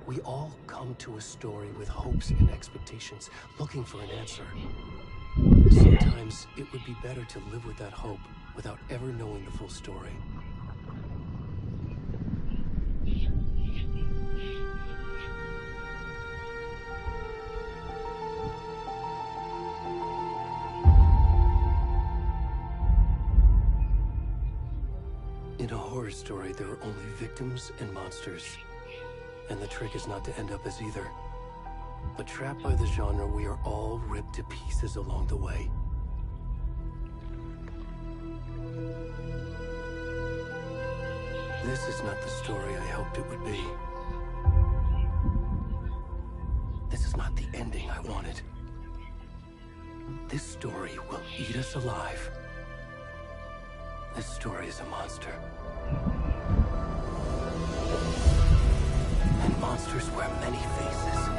We all come to a story with hopes and expectations, looking for an answer. Sometimes it would be better to live with that hope without ever knowing the full story. In a horror story, there are only victims and monsters. And the trick is not to end up as either. But trapped by the genre, we are all ripped to pieces along the way. This is not the story I hoped it would be. This is not the ending I wanted. This story will eat us alive. This story is a monster. And monsters wear many faces.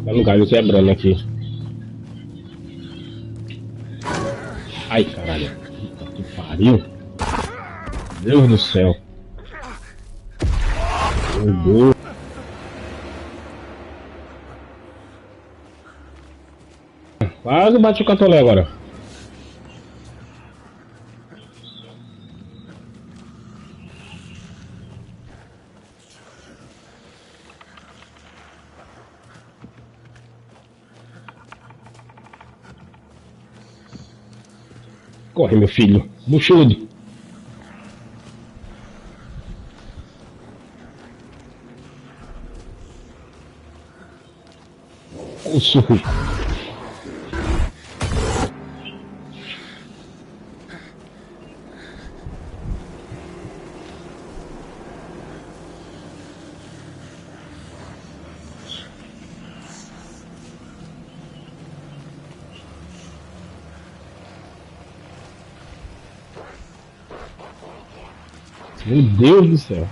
Tá no galho quebrando aqui. Ai, caralho. Puta que pariu. Deus do céu. Meu Deus. Quase bate o catolé agora. Corre, meu filho. Buchudo. O surro. Meu Deus do céu.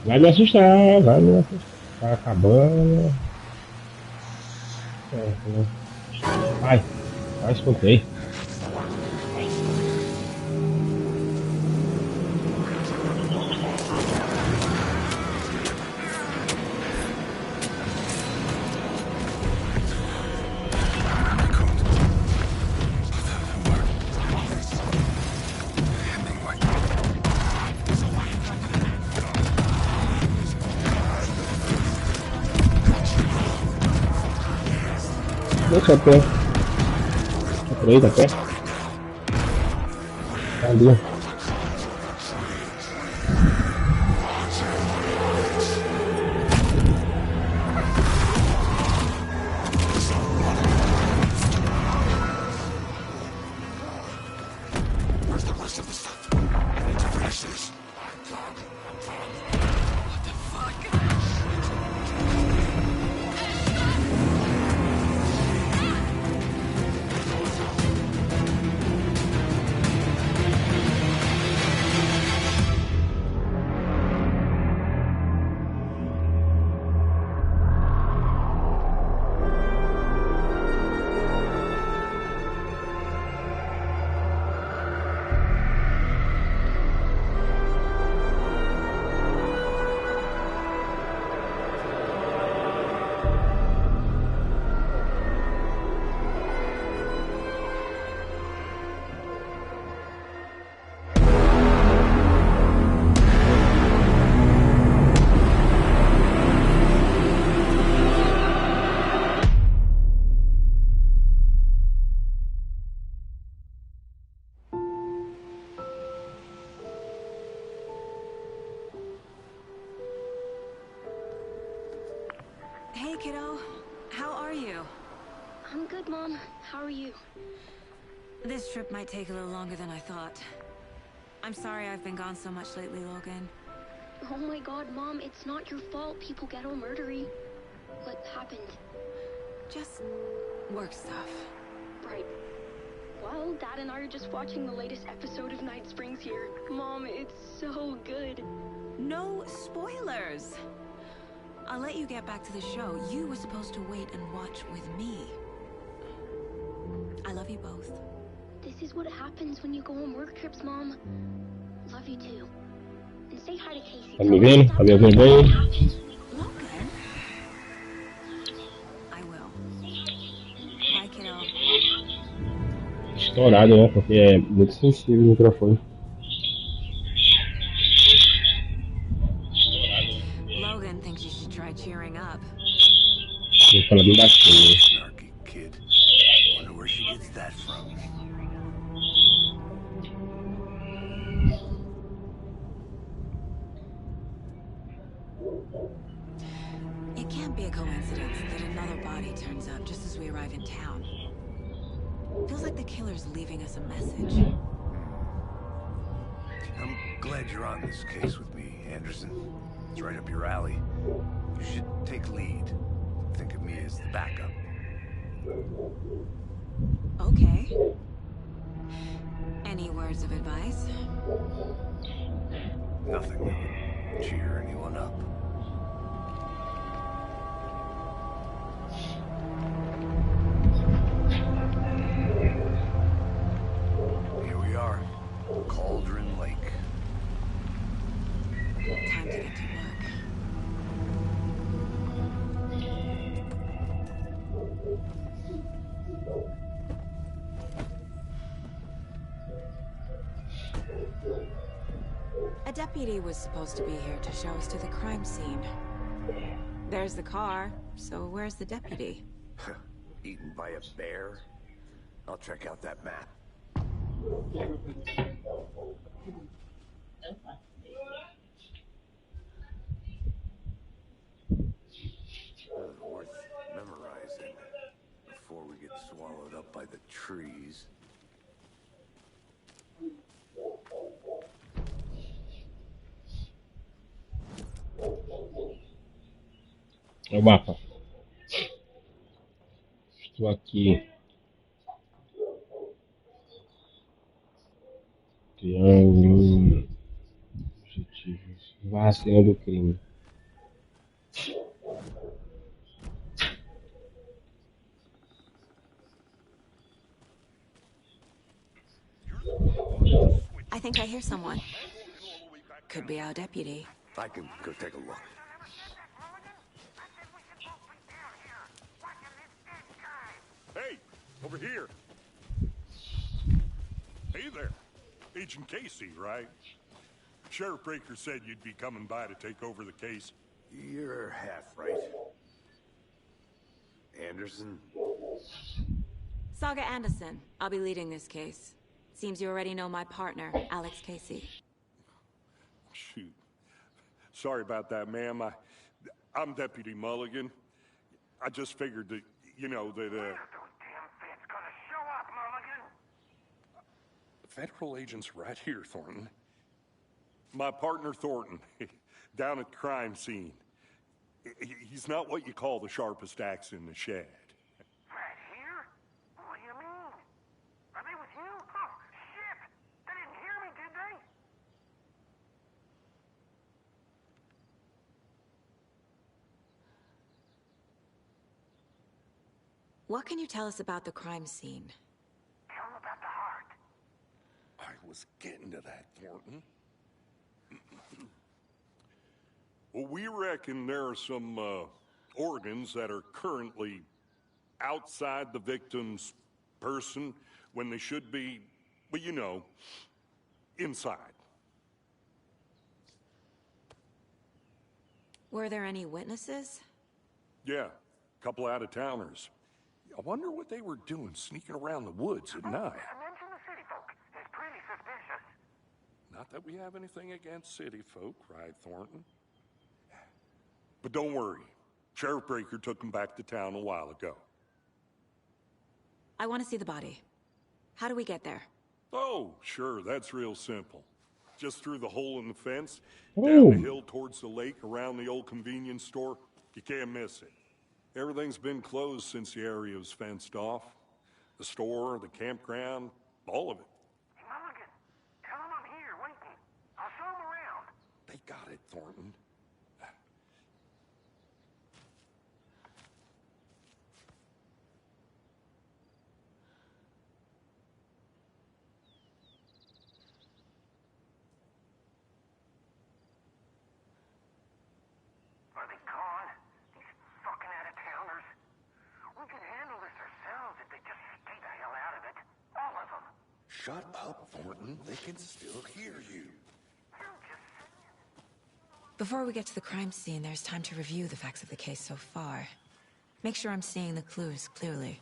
Vai me assustar, vai me assustar. Tá acabando. Vai, vai, escutei. Deixa a pé. Tá por aí, tá pé? Tá ali. kiddo. How are you? I'm good, Mom. How are you? This trip might take a little longer than I thought. I'm sorry I've been gone so much lately, Logan. Oh my god, Mom, it's not your fault people get all murdery. What happened? Just work stuff. Right. Well, Dad and I are just watching the latest episode of Night Springs here. Mom, it's so good. No spoilers! I'll let you get back to the show. You were supposed to wait and watch with me. I love you both. This is what happens when you go on work trips, Mom. Love you too. And say hi to Casey. Tá me vendo? Tá me ouvindo bem? Logan? I will. Bye, kiddo. Estourado, né? Porque é muito sensível o microfone. Logan thinks you should try cheering up. Vou falar bem baixinho, né? Snarky kid. Wonder where she gets that from. It can't be a coincidence that another body turns up just as we arrive in town. Feels like the killer's leaving us a message. I'm glad you're on this case with me, Anderson. It's right up your alley. You should take lead. Think of me as the backup. Okay. Any words of advice? Nothing that would cheer anyone up. Here we are. Cauldron Lake. Time to get to work. A deputy was supposed to be here to show us to the crime scene. There's the car, so where's the deputy? Eaten by a bear? I'll check out that map. Worth memorizing before we get swallowed up by the trees. É o mapa. Estou aqui. Triângulo. Objetivos. Vacina do crime. I think I hear someone. Could be our deputy. I can go take a look. Hey, over here. Hey there. Agent Casey, right? Sheriff Breaker said you'd be coming by to take over the case. You're half right. Anderson? Saga Anderson. I'll be leading this case. Seems you already know my partner, Alex Casey. Shoot. Sorry about that, ma'am. I'm Deputy Mulligan. I just figured that, you know, that, Federal agents right here, Thornton. My partner, Thornton, down at the crime scene. He's not what you call the sharpest axe in the shed. Right here? What do you mean? Are they with you? Oh, shit! They didn't hear me, did they? What can you tell us about the crime scene? Tell them about the heart. I was getting to that, Thornton. Well, we reckon there are some organs that are currently outside the victim's person when they should be, well, you know, inside. Were there any witnesses? Yeah, a couple out-of-towners. I wonder what they were doing sneaking around the woods at night. Mention the city folk. It's pretty suspicious. Not that we have anything against city folk, right, Thornton? But don't worry. Sheriff Breaker took him back to town a while ago. I want to see the body. How do we get there? Oh, sure, that's real simple. Just through the hole in the fence, Ooh. down the hill towards the lake, around the old convenience store. You can't miss it. Everything's been closed since the area was fenced off. The store, the campground, all of it. Hey, Mulligan, tell him I'm here waiting. I'll show him around. They got it, Thornton. Are they gone? These fucking out-of-towners. We can handle this ourselves if they just stay the hell out of it. All of them. Shut up, Thornton. They can still hear you. I'm just saying. Before we get to the crime scene, there's time to review the facts of the case so far. Make sure I'm seeing the clues clearly.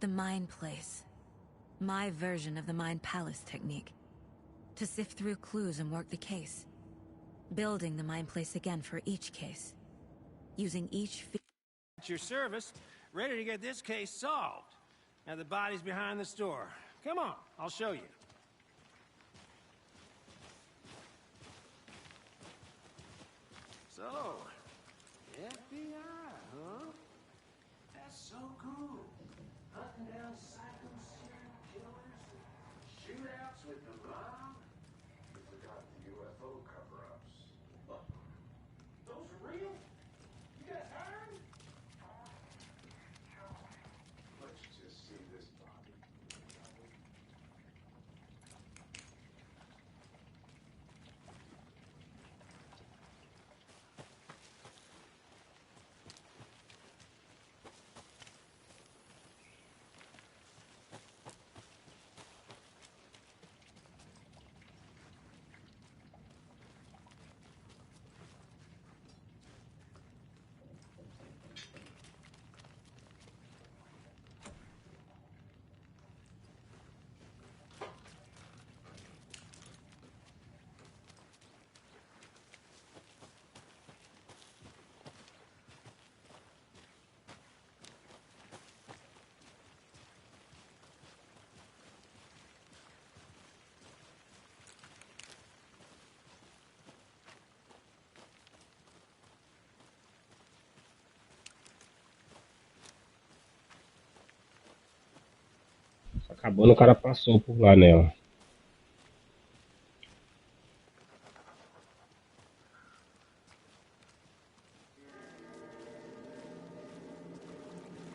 The Mind Place. My version of the Mind Palace technique. To sift through clues and work the case. Building the Mind Place again for each case. Using each At your service, ready to get this case solved. Now the body's behind the store. Come on, I'll show you. So, FBI, huh? That's so cool. Hunting down psycho serial killers and shootouts with the mob. You forgot the UFO cover-ups. Those are real? You guys heard? Let's just see this body. Acabando, o cara passou por lá nela.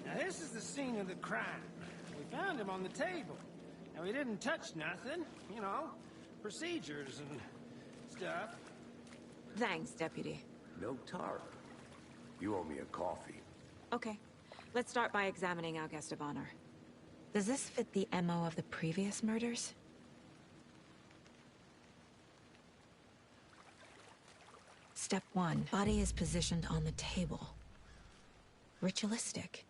Now this is the scene of the crime. We found him on the table. And we didn't touch nothing, you know, procedures and stuff. Thanks, Deputy. No tar. You owe me a coffee. Okay, let's start by examining our guest of honor. Does this fit the MO of the previous murders? Step 1. Body is positioned on the table. Ritualistic.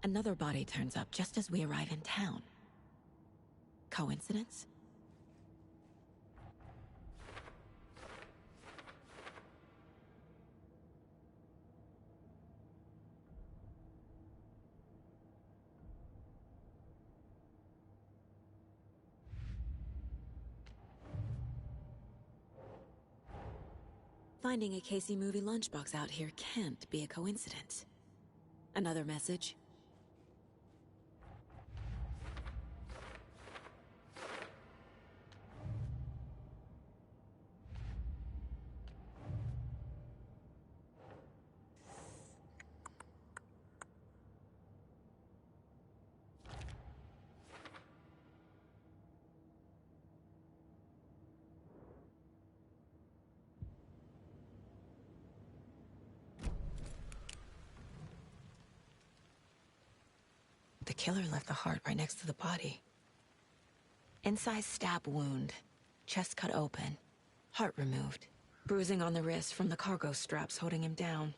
Another body turns up just as we arrive in town. Coincidence? Finding a Casey movie lunchbox out here can't be a coincidence. Another message? The killer left the heart right next to the body. Incised stab wound. Chest cut open. Heart removed. Bruising on the wrist from the cargo straps holding him down.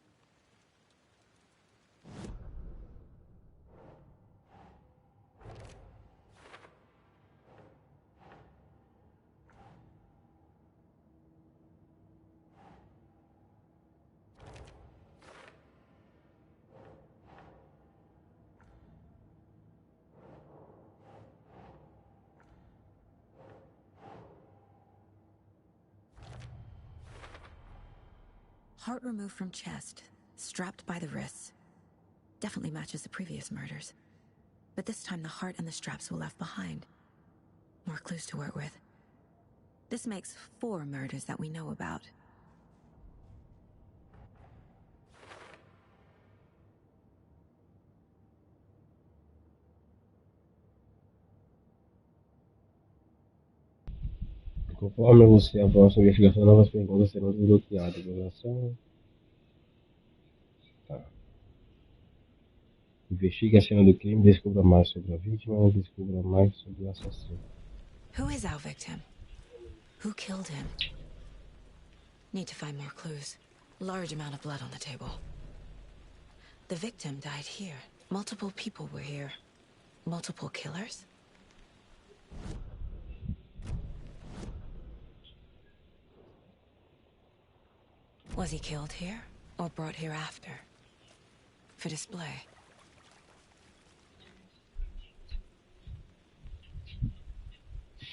Heart removed from chest, strapped by the wrists. Definitely matches the previous murders. But this time the heart and the straps were left behind. More clues to work with. This makes 4 murders that we know about. Conforme você avança a investigação, novas perguntas serão desbloqueadas. Tá. Investigue a cena do crime, descubra mais sobre a vítima e descubra mais sobre o assassino. Who is our victim? Who killed him? Need to find more clues. Large amount of blood on the table. The victim died here. Multiple people were here. Multiple killers? Was he killed here, or brought here after? For display?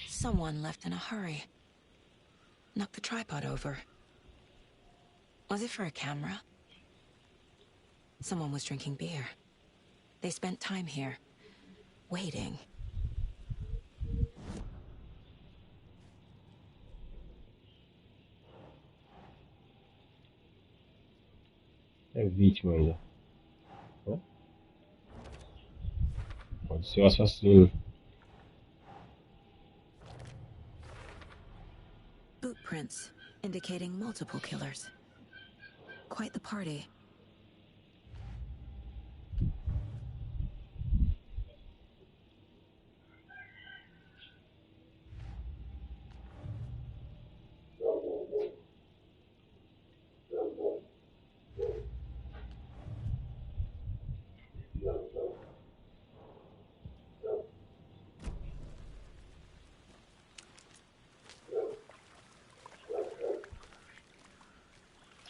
Someone left in a hurry. Knocked the tripod over. Was it for a camera? Someone was drinking beer. They spent time here, waiting. É vítima ainda. Hã? Pode ser o assassino. Boot prints, indicating multiple killers. Quite the party.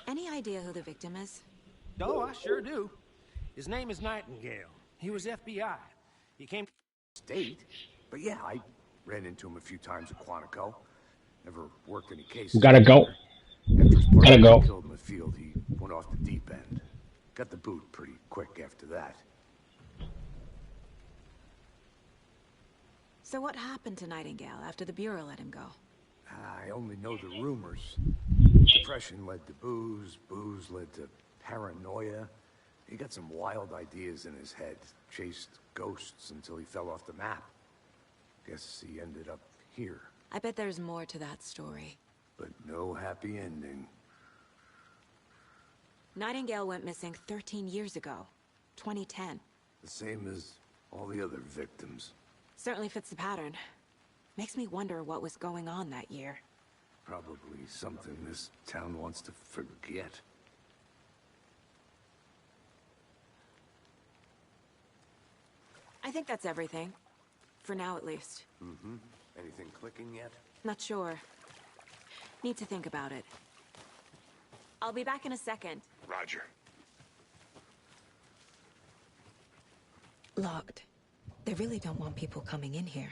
Any idea who the victim is? Oh, I sure do. His name is Nightingale. He was FBI. He came to State? But yeah, I ran into him a few times at Quantico. Never worked any cases. Gotta go. After his partner Gotta go. got killed in the field, he went off the deep end. Got the boot pretty quick after that. So what happened to Nightingale after the Bureau let him go? I only know the rumors. Depression led to booze, booze led to paranoia. He got some wild ideas in his head, chased ghosts until he fell off the map. Guess he ended up here. I bet there's more to that story. But no happy ending. Nightingale went missing 13 years ago, 2010. The same as all the other victims. Certainly fits the pattern. Makes me wonder what was going on that year. Probably something this town wants to forget. I think that's everything. For now, at least. Mm-hmm. Anything clicking yet? Not sure. Need to think about it. I'll be back in a second. Roger. Locked. They really don't want people coming in here.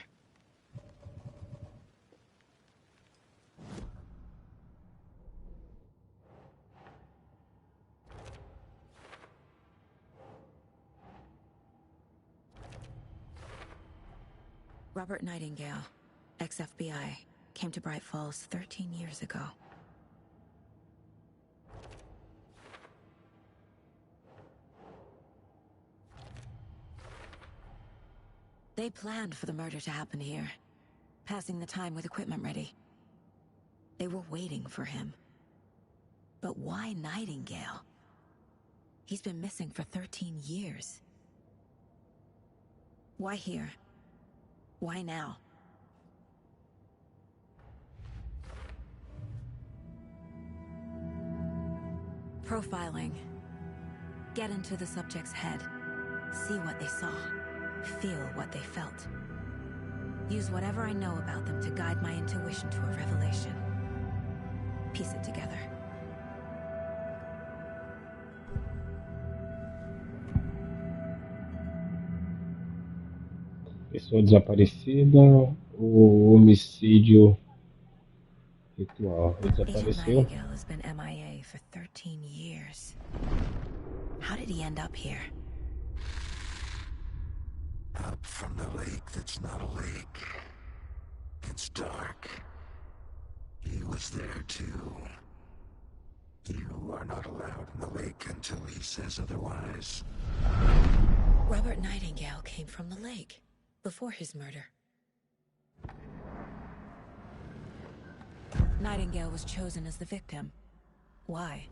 Robert Nightingale, ex-FBI, came to Bright Falls 13 years ago. They planned for the murder to happen here, passing the time with equipment ready. They were waiting for him. But why Nightingale? He's been missing for 13 years. Why here? Why now? Profiling. Get into the subject's head. See what they saw. Feel what they felt. Use whatever I know about them to guide my intuition to a revelation. Piece it together. Pessoa desaparecida, o homicídio Ritual. Ele Agent desapareceu. Nightingale has been MIA for 13 years. How did he end up here? Up from the lake that's not a lake. It's dark. He was there too. You are not allowed in the lake until he says otherwise. Robert Nightingale came from the lake before his murder. Nightingale was chosen as the victim. Why?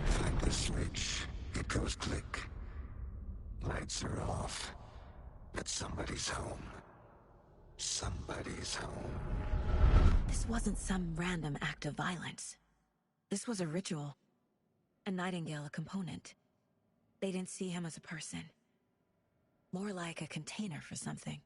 Find the switch. It goes click. Lights are off. But somebody's home. Somebody's home. This wasn't some random act of violence. This was a ritual. And Nightingale a component. They didn't see him as a person. More like a container for something.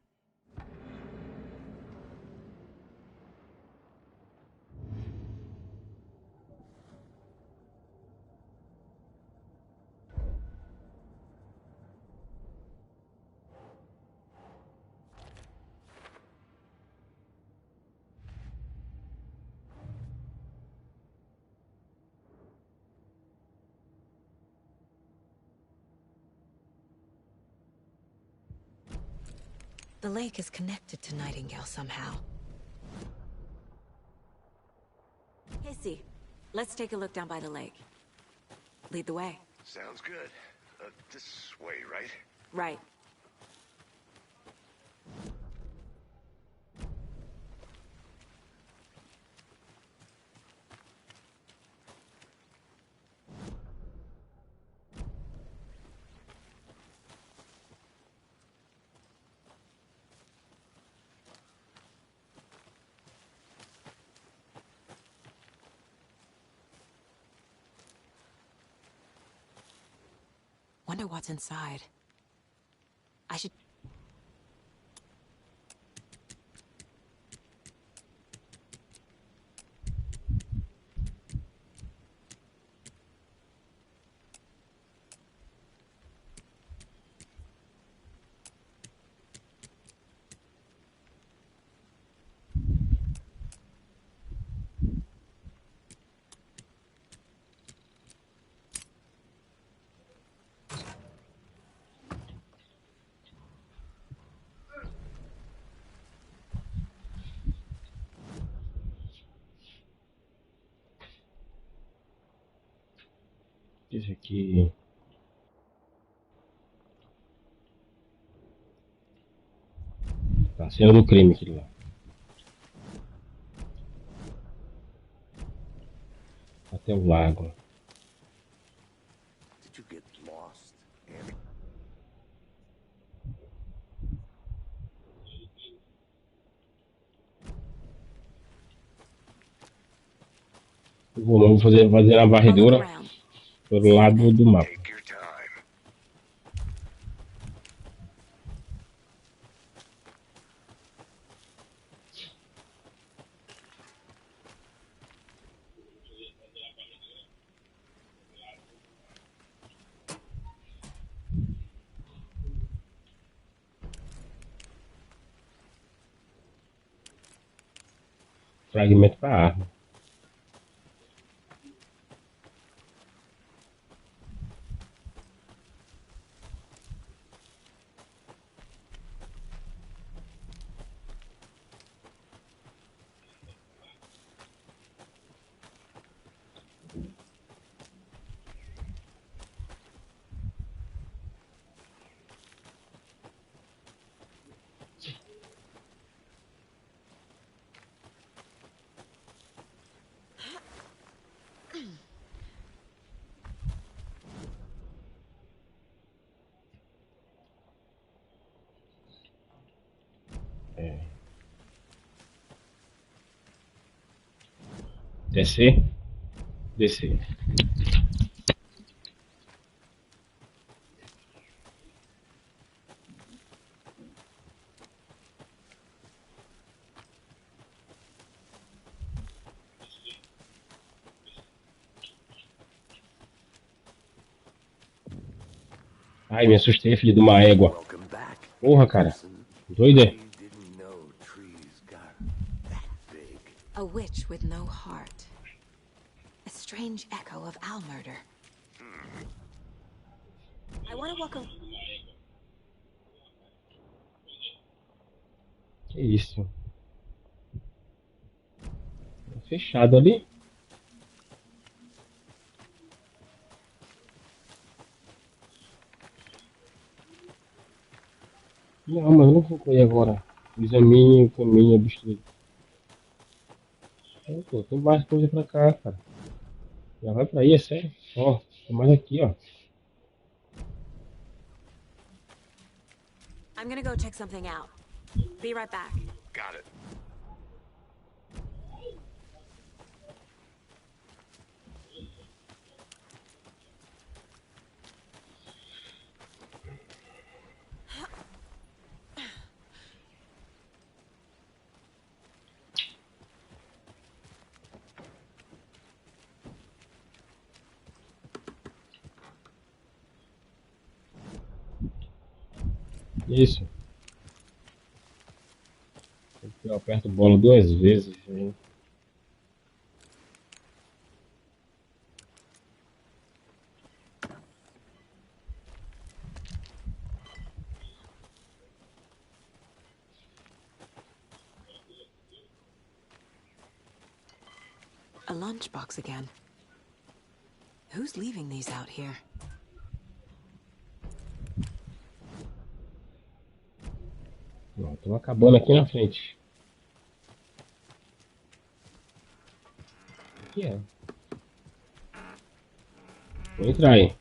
The lake is connected to Nightingale somehow. Casey, let's take a look down by the lake. Lead the way. Sounds good. This way, right? Right. Wonder what's inside. I should... Esse aqui. Tá, cena do crime aquilo lá. Até o lago. Did you get lost, Andy? Vou fazer a varredura pelo lado do mapa. Take your time. Fragmento para arma. Descer. Descer. Ai, me assustei, filho de uma égua. Welcome back. Porra, cara. Doido é? We didn't know trees got that big. A A witch with no heart. A strange echo of Al murder. I want to walk a... Que isso? Fechado ali. Não, mas eu não vou correr agora. Examine o caminho obstruído. Pô, tem mais coisa pra cá, cara. Já vai pra aí, é sério. Ó, tem mais aqui, ó. I'm gonna go check something out. Be right back. Got it. Isso. Eu aperto bola 2 vezes. Hein? A lunchbox again. Who's leaving these out here? Estão acabando aqui na frente. O que é? Vou entrar aí.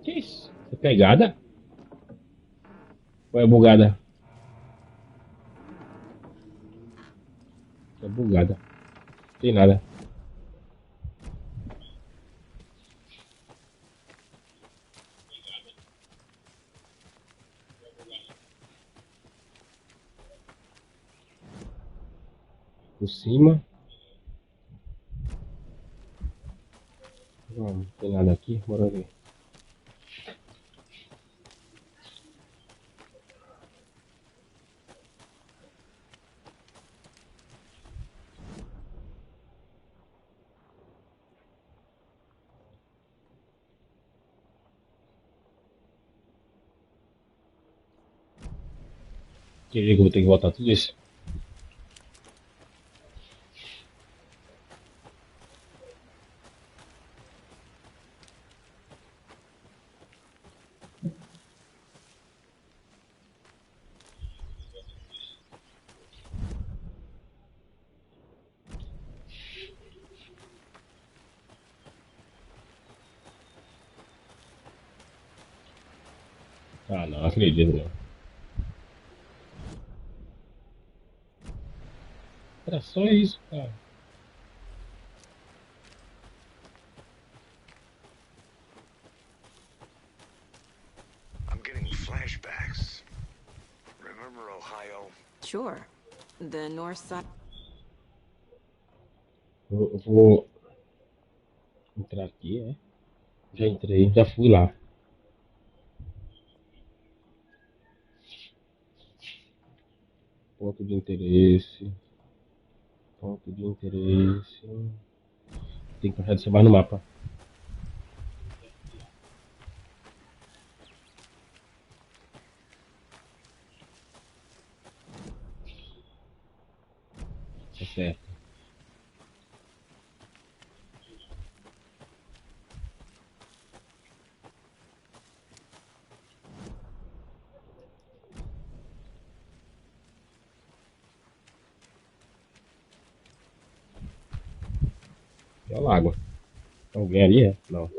Que isso? É pegada? Ou é bugada? É bugada. Não tem nada. Por cima. Não tem nada aqui. Bora ver. Quer ver que eu vou ter que voltar tudo isso? Ah, não acredito não. Era só isso, cara. I'm getting flashbacks. Remember Ohio? Sure. The north side. Eu vou entrar aqui, é? Já entrei, já fui lá. Ponto de interesse. Ponto de interesse. Tem que adicionar no mapa. Tá certo. É o lago. Alguém ali é? Não.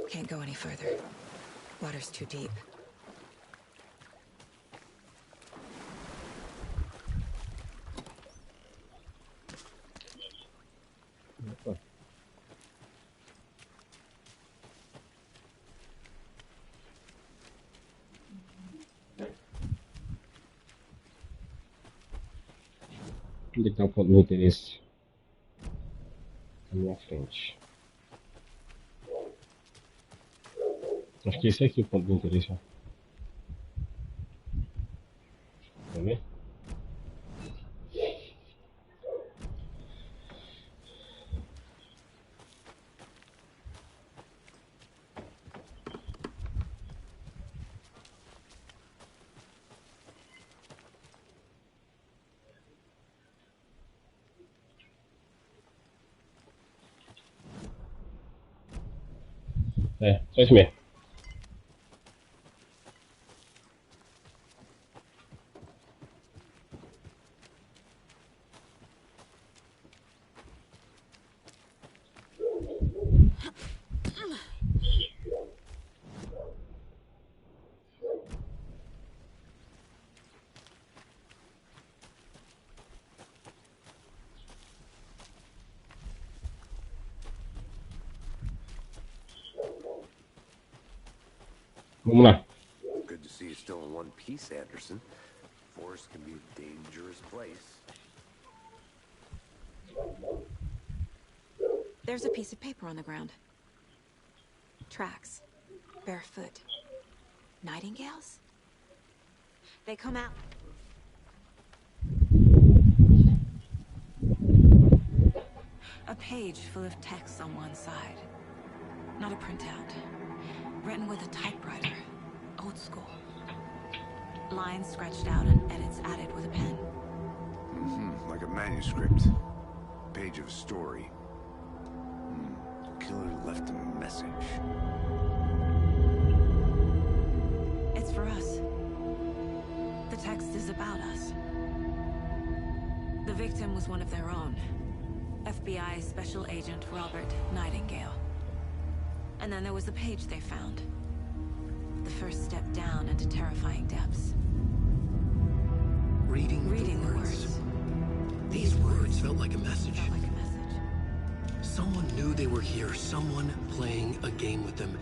Can't go any further. Water's too deep. Opa. Onde está o ponto de interesse? Na minha frente. Acho que esse aqui é o ponto de interesse, ó. Tá vendo? É, só isso mesmo. Vamos lá. Good to see you still in one piece, Anderson. Forest can be a dangerous place. There's a piece of paper on the ground. Tracks. Barefoot. Nightingales? They come out. A page full of text on one side. Not a printout. Written with a typewriter. Old school. Lines scratched out and edits added with a pen. Like a manuscript. Page of a story. Killer left a message. It's for us. The text is about us. The victim was one of their own. FBI Special Agent Robert Nightingale. And then there was the page they found. The first step down into terrifying depths. Reading the words. These words felt like a message. Someone knew they were here. Someone playing a game with them.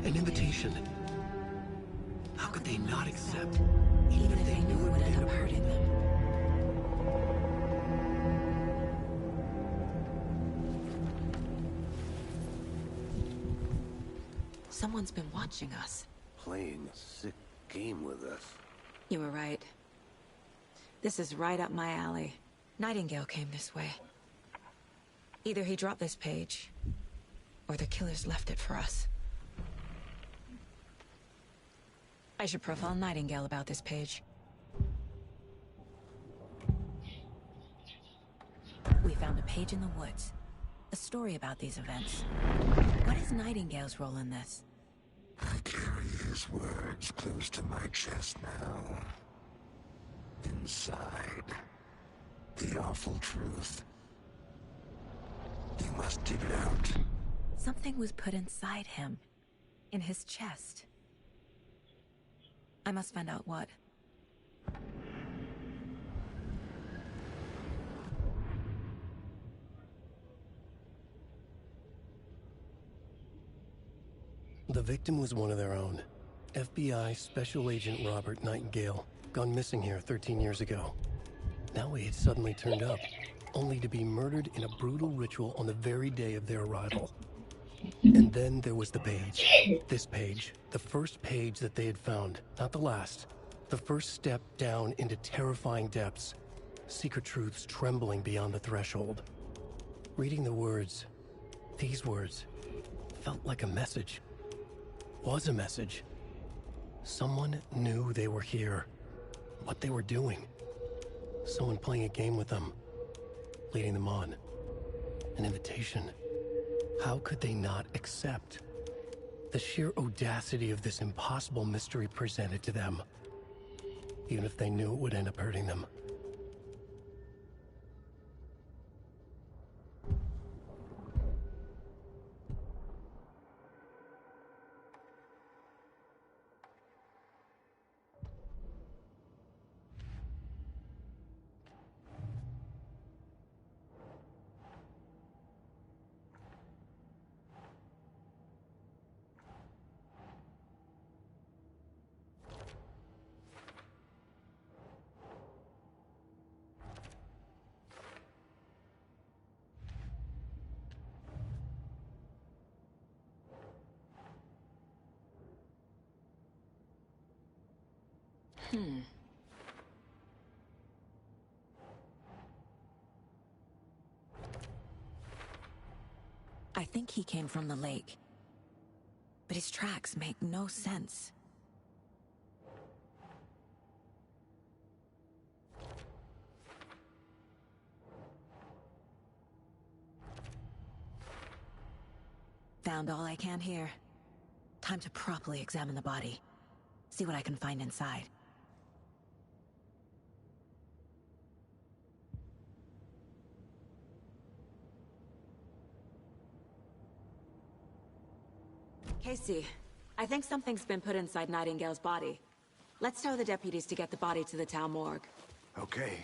An invitation. How could they not accept, even if they knew it would end up hurting them? Someone's been watching us. Playing a sick game with us. You were right. This is right up my alley. Nightingale came this way. Either he dropped this page, or the killers left it for us. I should profile Nightingale about this page. We found a page in the woods. A story about these events. What is Nightingale's role in this? I carry his words close to my chest now. Inside, the awful truth. You must dig it out. Something was put inside him. In his chest. I must find out what. The victim was one of their own. FBI Special Agent Robert Nightingale, gone missing here 13 years ago. Now he had suddenly turned up, only to be murdered in a brutal ritual on the very day of their arrival. And then there was the page. This page, the first page that they had found, not the last. The first step down into terrifying depths. Secret truths trembling beyond the threshold. Reading the words, these words, felt like a message. Was a message. Someone knew they were here. What they were doing. Someone playing a game with them. Leading them on. An invitation. How could they not accept? The sheer audacity of this impossible mystery presented to them. Even if they knew it would end up hurting them. I think he came from the lake. But his tracks make no sense. Found all I can here. Time to properly examine the body. See what I can find inside. Casey, I think something's been put inside Nightingale's body. Let's tell the deputies to get the body to the town morgue. Okay.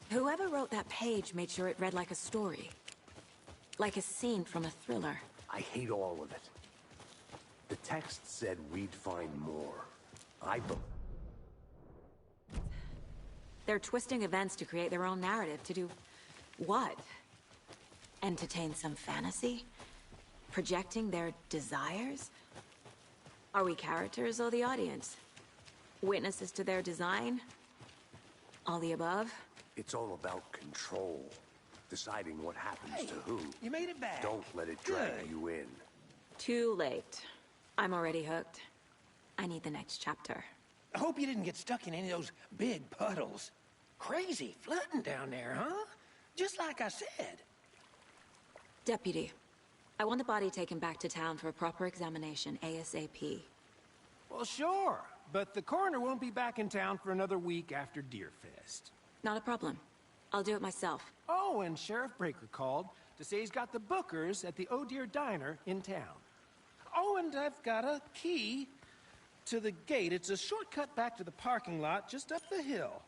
Whoever wrote that page made sure it read like a story. Like a scene from a thriller. I hate all of it. The text said we'd find more. They're twisting events to create their own narrative. To do what? Entertain some fantasy? Projecting their desires? Are we characters or the audience? Witnesses to their design? All the above? It's all about control. Deciding what happens to who. You made it back. Don't let it drag you in. Too late. I'm already hooked. I need the next chapter. I hope you didn't get stuck in any of those big puddles. Crazy flooding down there, huh? Just like I said. Deputy, I want the body taken back to town for a proper examination, ASAP. Well, sure. But the coroner won't be back in town for another week after Deerfest. Not a problem. I'll do it myself. Oh, and Sheriff Breaker called to say he's got the bookers at the Oh Dear Diner in town. Oh, and I've got a key to the gate. It's a shortcut back to the parking lot just up the hill.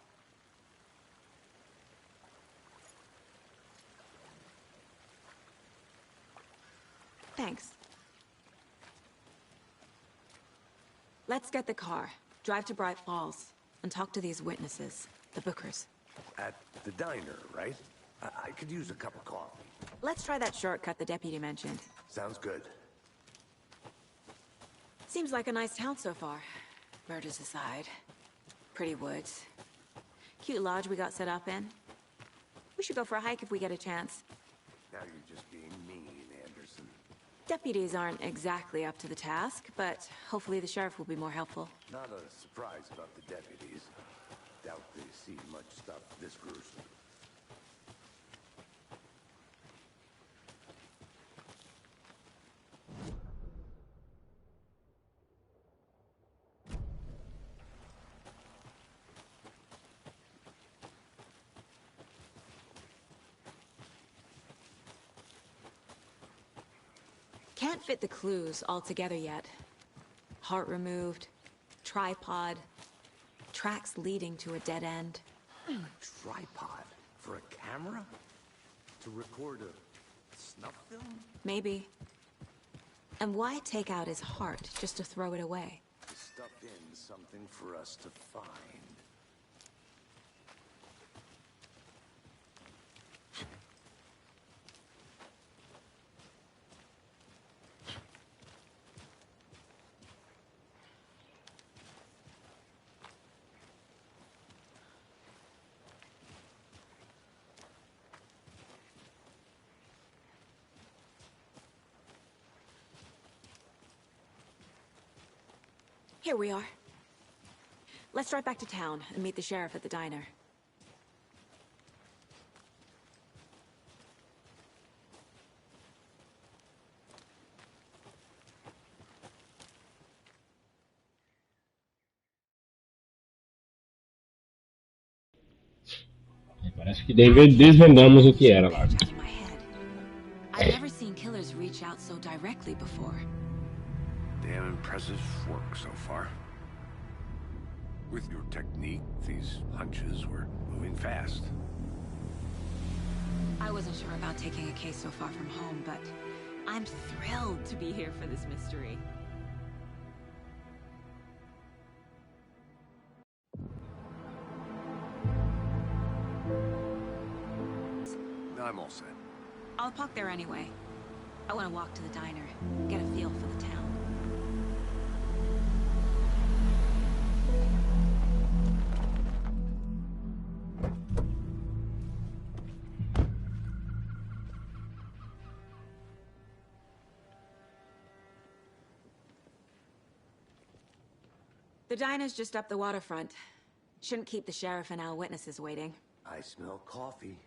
Thanks. Let's get the car, drive to Bright Falls, and talk to these witnesses, the bookers. At the diner, right? I could use a cup of coffee. Let's try that shortcut the deputy mentioned. Sounds good. Seems like a nice town so far. Murders aside. Pretty woods. Cute lodge we got set up in. We should go for a hike if we get a chance. Now you're just being mean, Anderson. Deputies aren't exactly up to the task, but hopefully the sheriff will be more helpful. Not a surprise about the deputies. Doubt they see much stuff this gruesome. Can't fit the clues all together yet. Heart removed, tripod, tracks leading to a dead end. Tripod? For a camera? To record a snuff film? Maybe. And why take out his heart just to throw it away? To stuff in something for us to find. Here we are. Let's drive back to town and meet the sheriff at the diner. Parece que desvendamos o que era lá. I've never seen killers reach out so directly before. Damn impressive work so far. With your technique, these hunches were moving fast. I wasn't sure about taking a case so far from home, but I'm thrilled to be here for this mystery. I'm all set. I'll park there anyway. I want to walk to the diner, get a feel for the town. The diner's just up the waterfront. Shouldn't keep the sheriff and our witnesses waiting. I smell coffee.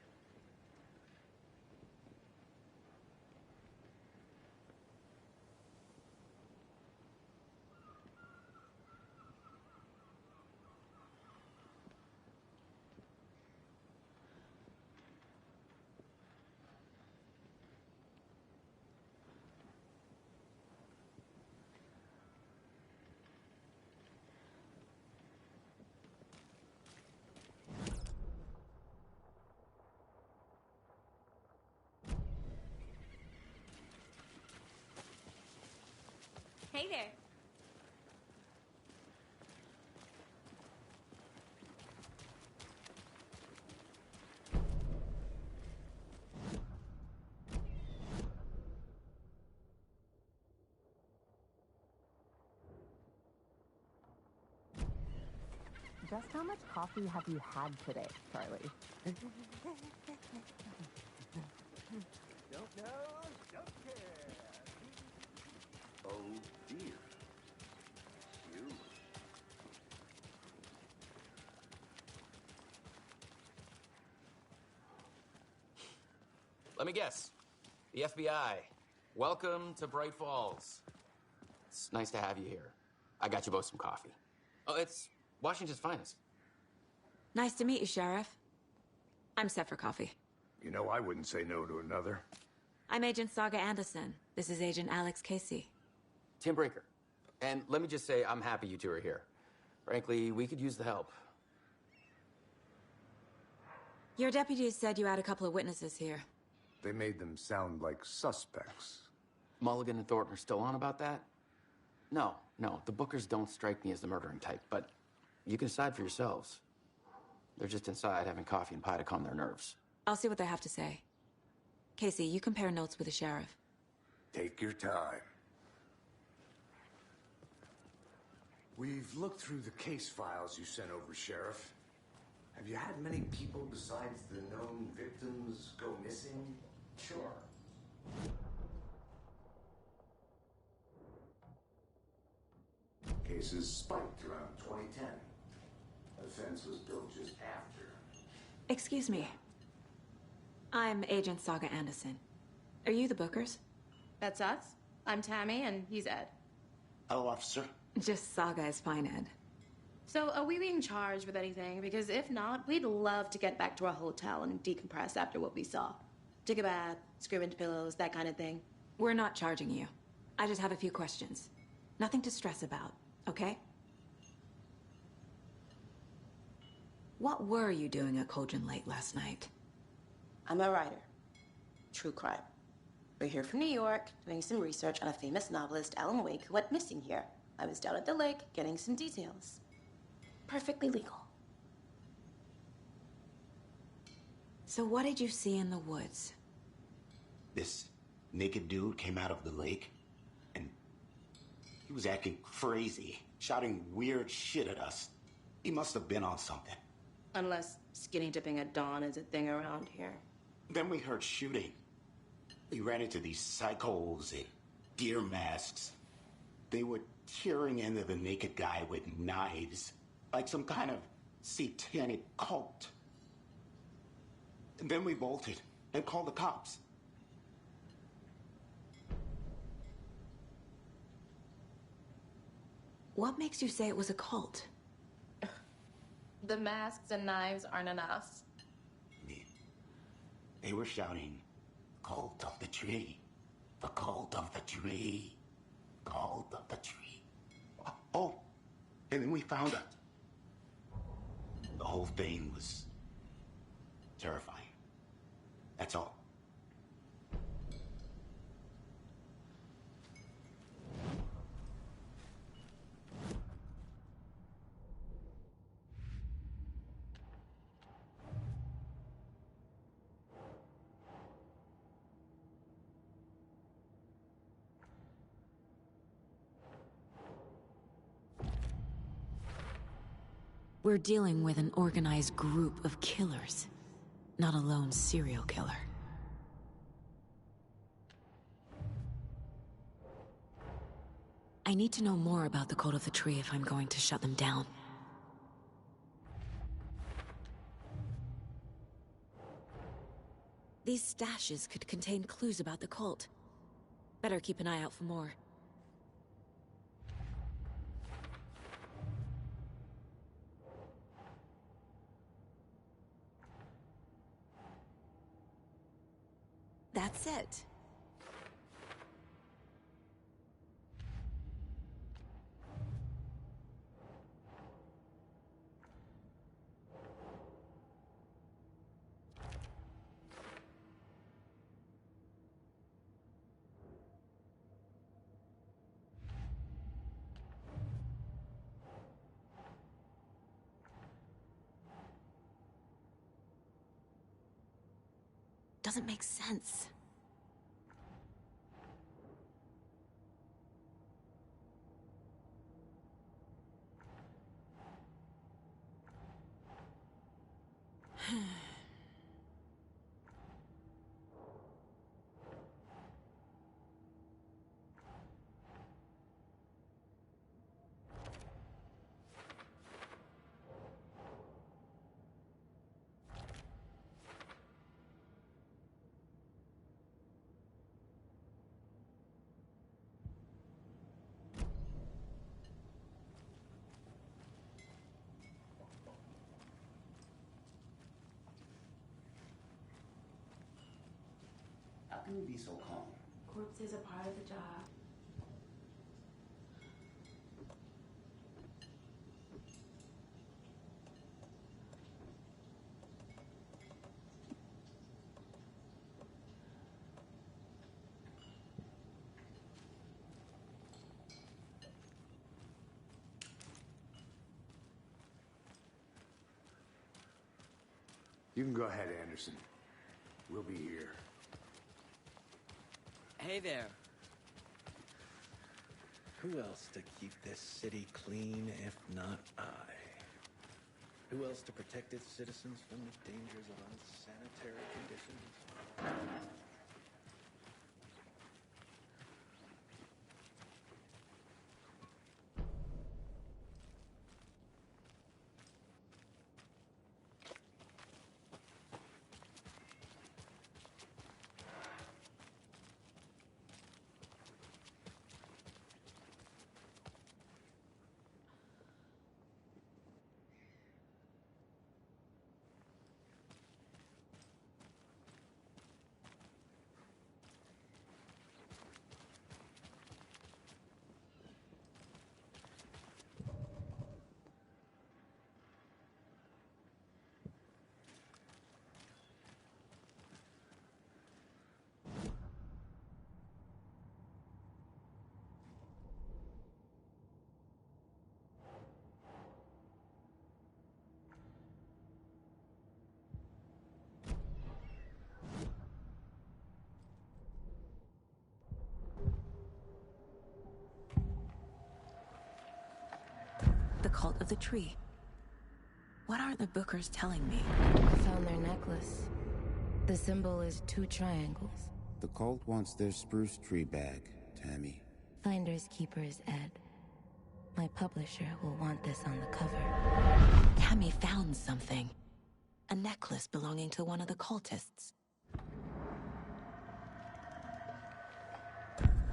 Hey there. Just how much coffee have you had today, Charlie? Don't know, don't care. Oh dear. You. Let me guess. The FBI. Welcome to Bright Falls. It's nice to have you here. I got you both some coffee. Oh, it's Washington's finest. Nice to meet you, Sheriff. I'm set for coffee. You know, I wouldn't say no to another. I'm Agent Saga Anderson. This is Agent Alex Casey. Tim Breaker. And let me just say, I'm happy you two are here. Frankly, we could use the help. Your deputies said you had a couple of witnesses here. They made them sound like suspects. Mulligan and Thornton are still on about that? No, the Bookers don't strike me as the murdering type, but you can decide for yourselves. They're just inside having coffee and pie to calm their nerves. I'll see what they have to say. Casey, you compare notes with the sheriff. Take your time. We've looked through the case files you sent over, Sheriff. Have you had many people besides the known victims go missing? Sure. Cases spiked around 2010. The fence was built just after. Excuse me. I'm Agent Saga Anderson. Are you the Bookers? That's us. I'm Tammy, and he's Ed. Hello, officer. Just Saga is fine, Ed. So, are we being charged with anything? Because if not, we'd love to get back to our hotel and decompress after what we saw. Take a bath, scream into pillows, that kind of thing. We're not charging you. I just have a few questions. Nothing to stress about, okay? What were you doing at Cauldron Lake last night? I'm a writer. True crime. We're here from New York, doing some research on a famous novelist, Alan Wake, who went missing here. I was down at the lake, getting some details. Perfectly legal. So what did you see in the woods? This naked dude came out of the lake, and he was acting crazy, shouting weird shit at us. He must have been on something. Unless skinny dipping at dawn is a thing around here. Then we heard shooting. We ran into these psychos in deer masks. They were tearing into the naked guy with knives, like some kind of satanic cult. And then we bolted and called the cops. What makes you say it was a cult? The masks and knives aren't enough. They were shouting, "Cult of the tree, the cult of the tree, cult of the tree." Oh, and then we found it. The whole thing was terrifying. That's all. We're dealing with an organized group of killers, not a lone serial killer. I need to know more about the Cult of the Tree if I'm going to shut them down. These stashes could contain clues about the cult. Better keep an eye out for more. That's it. Doesn't make sense. How can you be so calm? Corpses are part of the job. You can go ahead, Anderson. We'll be here. Hey there. Who else to keep this city clean if not I? Who else to protect its citizens from the dangers of unsanitary conditions? The Cult of the Tree. What are the Bookers telling me? I found their necklace. The symbol is 2 triangles. The cult wants their spruce tree bag, Tammy. Finders keepers, Ed. My publisher will want this on the cover. Tammy found something. A necklace belonging to one of the cultists.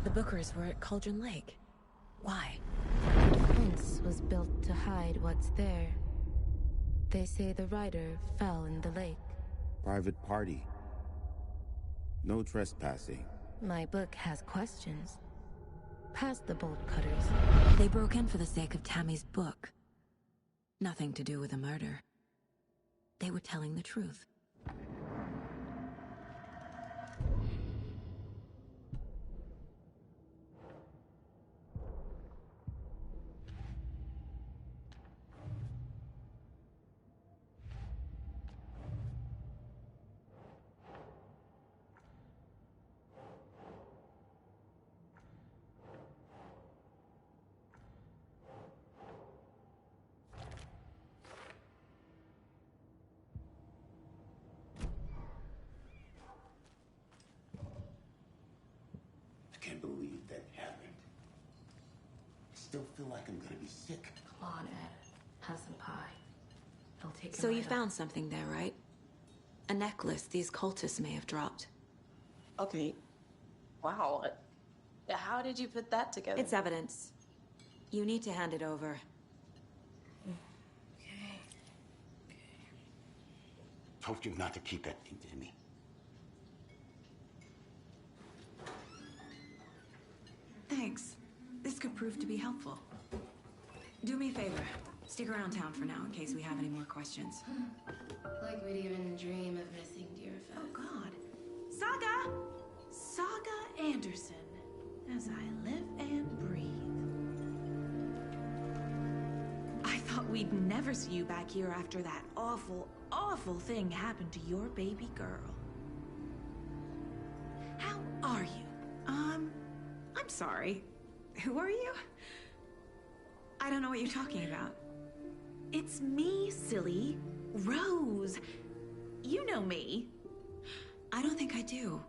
The Bookers were at Cauldron Lake. Why? The fence was built to hide what's there. They say the rider fell in the lake. Private party. No trespassing. My book has questions. Past the bolt cutters. They broke in for the sake of Tammy's book. Nothing to do with a murder. They were telling the truth. still feel like I'm gonna be sick. Come on, Ed. Have some pie. He'll take So him you right found up. something there, right? A necklace these cultists may have dropped. Okay. Wow. How did you put that together? It's evidence. You need to hand it over. Told you not to keep that thing to me. Thanks. This could prove to be helpful. Do me a favor. Stick around town for now in case we have any more questions. Like we'd even dream of missing dear Fez. Oh, God. Saga Anderson. As I live and breathe. I thought we'd never see you back here after that awful, awful thing happened to your baby girl. How are you? I'm sorry. Who are you? I don't know what you're talking about. It's me, silly. Rose. You know me. I don't think I do.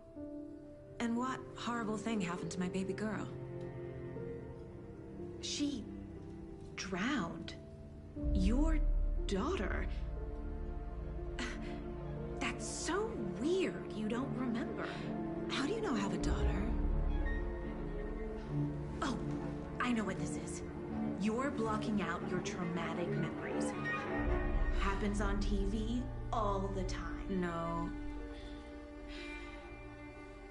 And what horrible thing happened to my baby girl? She drowned. Your daughter. That's so weird you don't remember. How do you know I have a daughter? Oh, I know what this is. You're blocking out your traumatic memories. Happens on TV all the time. No.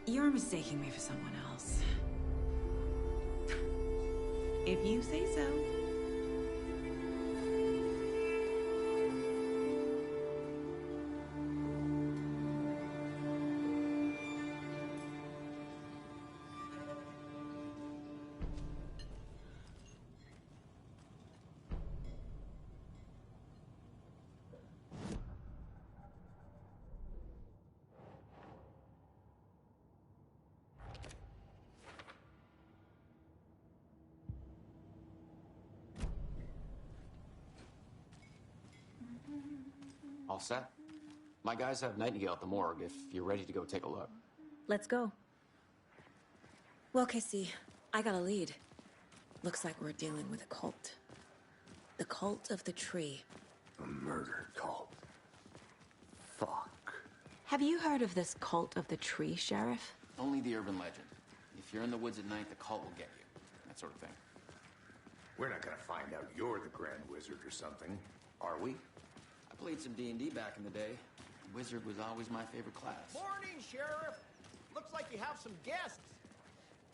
You're mistaking me for someone else. If you say so. All set? My guys have Nightingale at the morgue if you're ready to go take a look. Let's go. Well, Casey, I got a lead. Looks like we're dealing with a cult. The cult of the tree. A murder cult. Fuck. Have you heard of this cult of the tree, Sheriff? Only the urban legend. If you're in the woods at night, the cult will get you. That sort of thing. We're not gonna find out you're the Grand Wizard or something, are we? I played some D&D back in the day. Wizard was always my favorite class. Morning, Sheriff. Looks like you have some guests.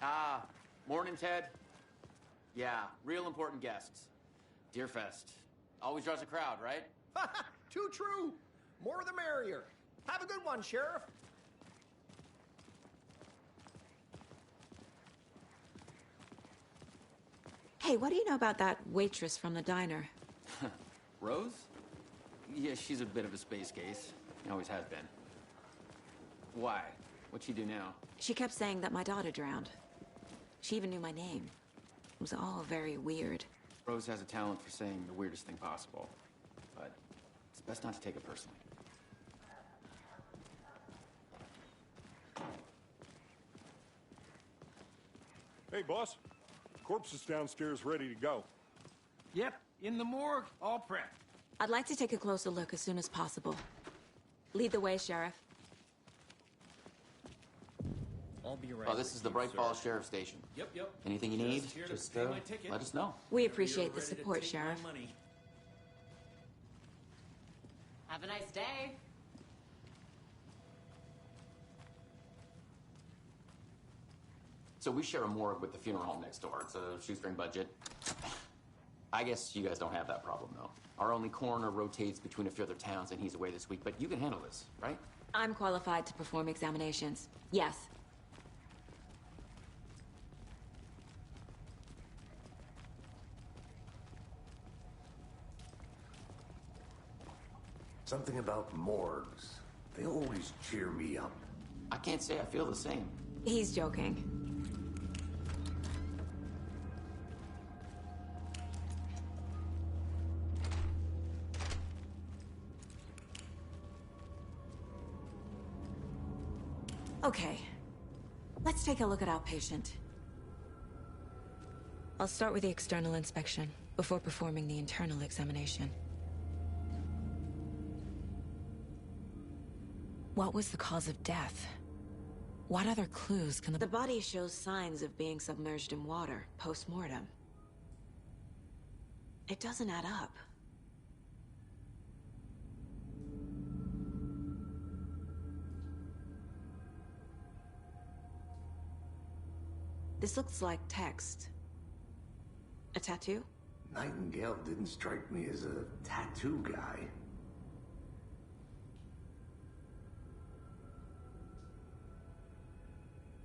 Ah, morning, Ted. Yeah, real important guests. Deerfest. Always draws a crowd, right? Too true. More the merrier. Have a good one, Sheriff. Hey, what do you know about that waitress from the diner? Rose? Yeah, she's a bit of a space case. Always has been. Why? What'd she do now? She kept saying that my daughter drowned. She even knew my name. It was all very weird. Rose has a talent for saying the weirdest thing possible. But it's best not to take it personally. Hey, boss. Corpse is downstairs ready to go. Yep, in the morgue, all prepped. I'd like to take a closer look as soon as possible. Lead the way, Sheriff. I'll be right. Oh, this is the Bright Falls Sheriff Station. Yep. Anything you need, here to just pay my ticket. let us know. We appreciate the support, Sheriff. Have a nice day. So we share a morgue with the funeral home next door. It's a shoestring budget. I guess you guys don't have that problem, though. Our only coroner rotates between a few other towns, and he's away this week. But you can handle this, right? I'm qualified to perform examinations. Yes. Something about morgues. They always cheer me up. I can't say I feel the same. He's joking. Okay. Let's take a look at our patient. I'll start with the external inspection before performing the internal examination. What was the cause of death? What other clues can the body shows signs of being submerged in water post-mortem. It doesn't add up. This looks like text. A tattoo? Nightingale didn't strike me as a tattoo guy.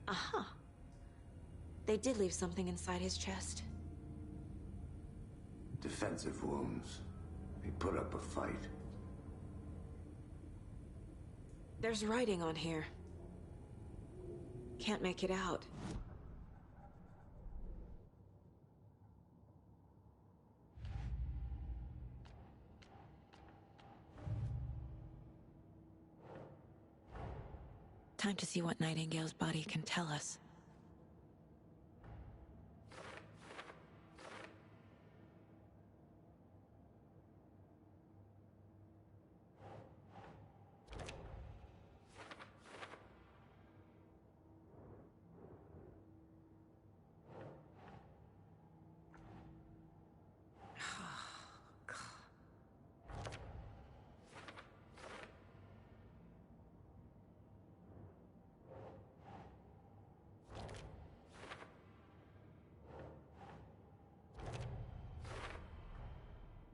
Aha. They did leave something inside his chest. Defensive wounds. He put up a fight. There's writing on here. Can't make it out. Time to see what Nightingale's body can tell us.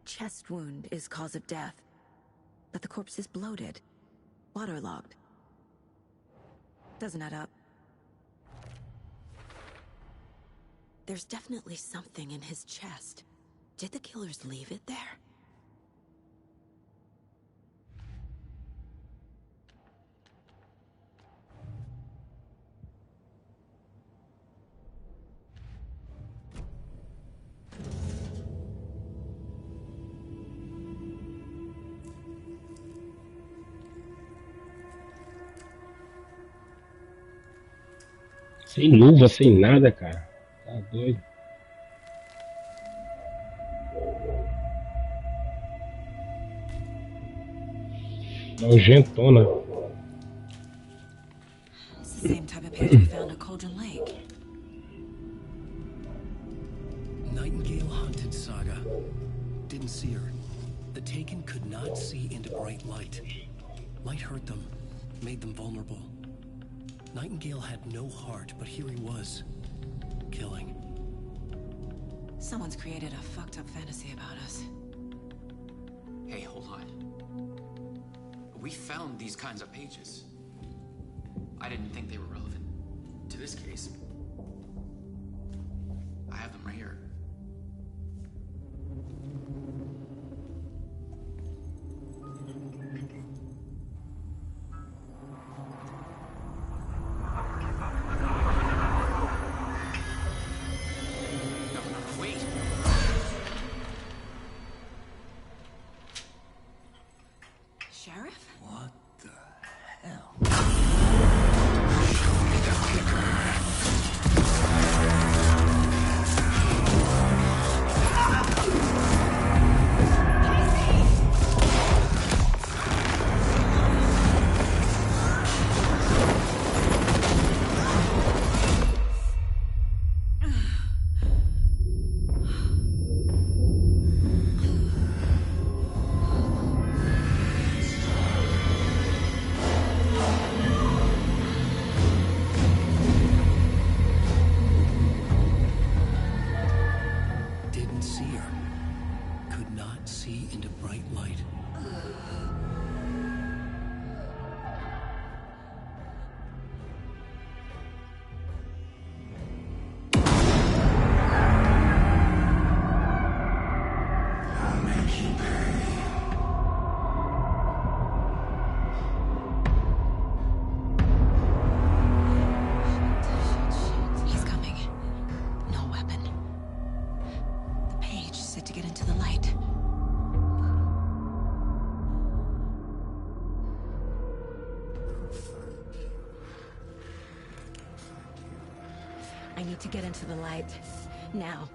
Chest wound is cause of death, but the corpse is bloated, waterlogged. Doesn't add up. There's definitely something in his chest. Did the killers leave it there? Sem luva, sem nada, cara. Tá doido. Nojentona. It's the same type of page we found at Cauldron Lake. Nightingale hunted Saga. Didn't see her. The Taken could not see into bright light. Light hurt them, made them vulnerable. Nightingale had no heart, but here he was, killing. Someone's created a fucked up fantasy about us. Hey, hold on. We found these kinds of pages. I didn't think they were relevant to this case. I have them right here. I need to get into the light. Now.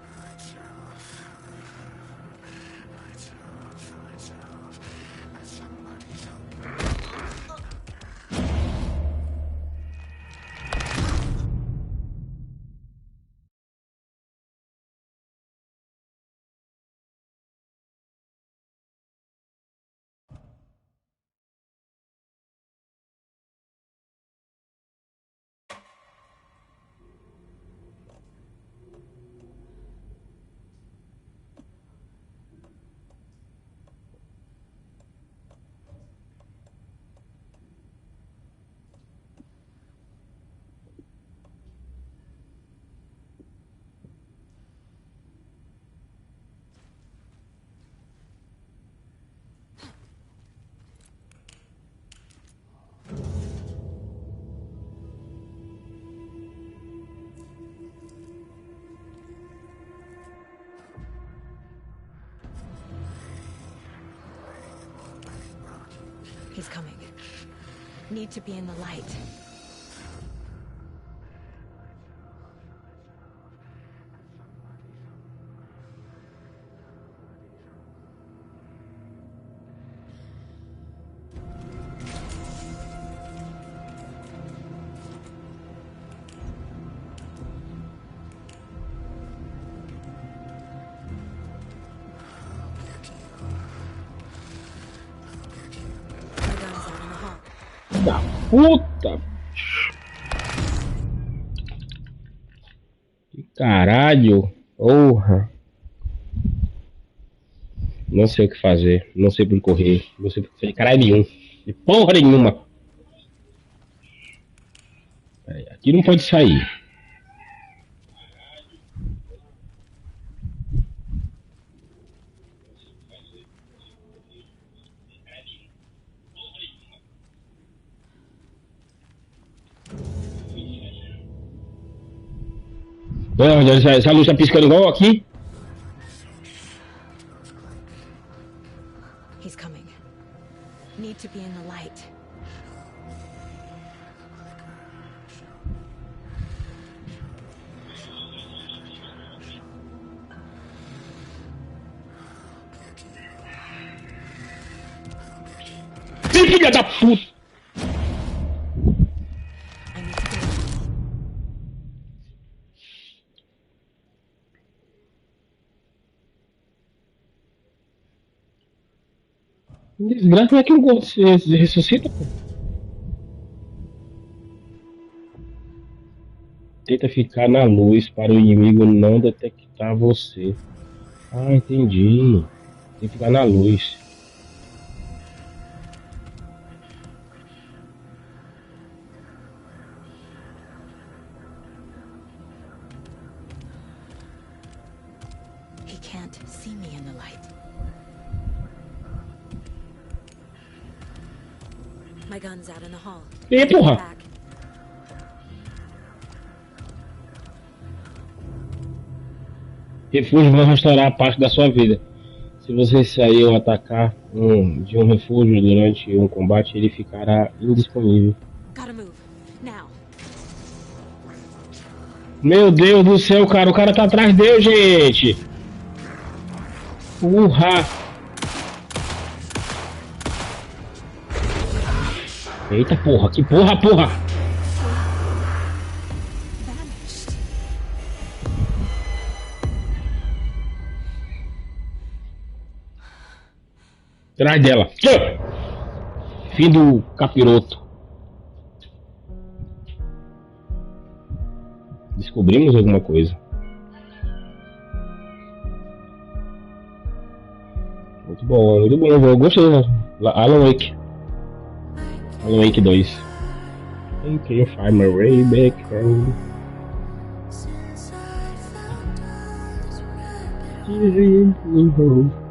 He's coming. Need to be in the light. Da puta! Que caralho! Porra! Não sei o que fazer, não sei por correr, não sei por que fazer caralho nenhum, de porra nenhuma! Aqui não pode sair. Essa luz tá piscando igual aqui. He's coming. Need to be in the light. Filha da puta! Desgraça, como é que o gordo se ressuscita, pô? Tenta ficar na luz para o inimigo não detectar você. Ah, entendi. Tem que ficar na luz. He can't see me in the light. My gun's out in the hall. E porra! Refúgios vão restaurar a parte da sua vida. Se você sair ou atacar de um refúgio durante um combate, ele ficará indisponível. Meu Deus do céu, cara, o cara tá atrás dele, gente! Urra! Eita porra, que porra, porra! Atrás dela. Fim do capiroto. Descobrimos alguma coisa. Muito bom, muito bom. Eu gostei. Alan Wake. Alan Wake 2. I can find my way back home. Home.